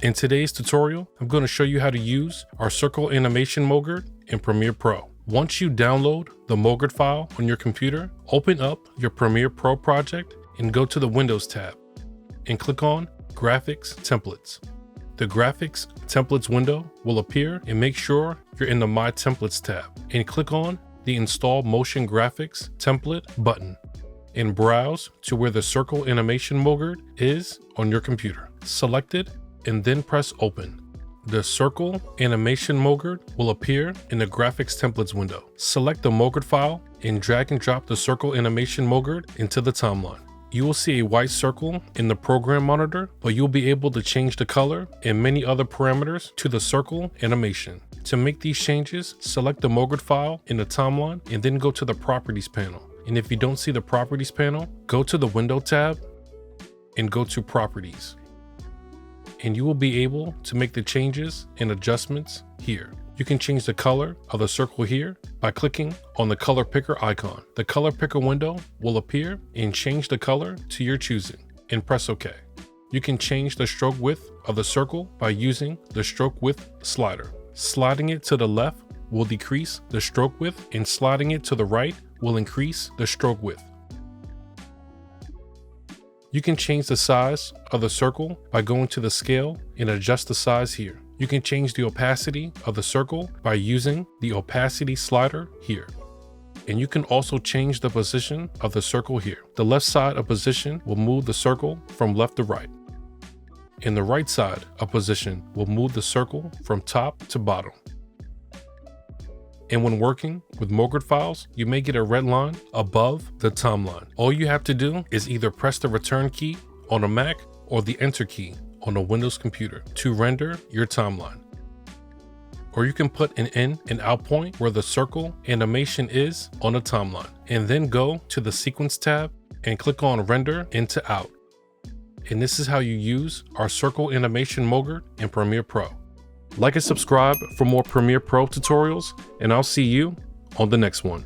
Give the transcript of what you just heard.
In today's tutorial, I'm going to show you how to use our circle animation Mogrt in Premiere Pro. Once you download the Mogrt file on your computer, open up your Premiere Pro project and go to the Windows tab and click on Graphics Templates. The Graphics Templates window will appear, and make sure you're in the My Templates tab and click on the Install Motion Graphics Template button and browse to where the circle animation Mogrt is on your computer. Select it and then press Open. The circle animation Mogrt will appear in the Graphics Templates window. Select the Mogrt file and drag and drop the circle animation Mogrt into the timeline. You will see a white circle in the program monitor, but you'll be able to change the color and many other parameters to the circle animation. To make these changes, select the Mogrt file in the timeline and then go to the Properties panel. And if you don't see the Properties panel, go to the Window tab and go to Properties. And you will be able to make the changes and adjustments here. You can change the color of the circle here by clicking on the color picker icon. The color picker window will appear and change the color to your choosing and press OK. You can change the stroke width of the circle by using the stroke width slider. Sliding it to the left will decrease the stroke width, and sliding it to the right will increase the stroke width. You can change the size of the circle by going to the scale and adjust the size here. You can change the opacity of the circle by using the opacity slider here. And you can also change the position of the circle here. The left side of position will move the circle from left to right. And the right side of position will move the circle from top to bottom. And when working with Mogrt files, you may get a red line above the timeline. All you have to do is either press the return key on a Mac or the enter key on a Windows computer to render your timeline. Or you can put an in and out point where the circle animation is on the timeline, and then go to the Sequence tab and click on Render Into Out. And this is how you use our circle animation Mogrt in Premiere Pro. Like and subscribe for more Premiere Pro tutorials, and I'll see you on the next one.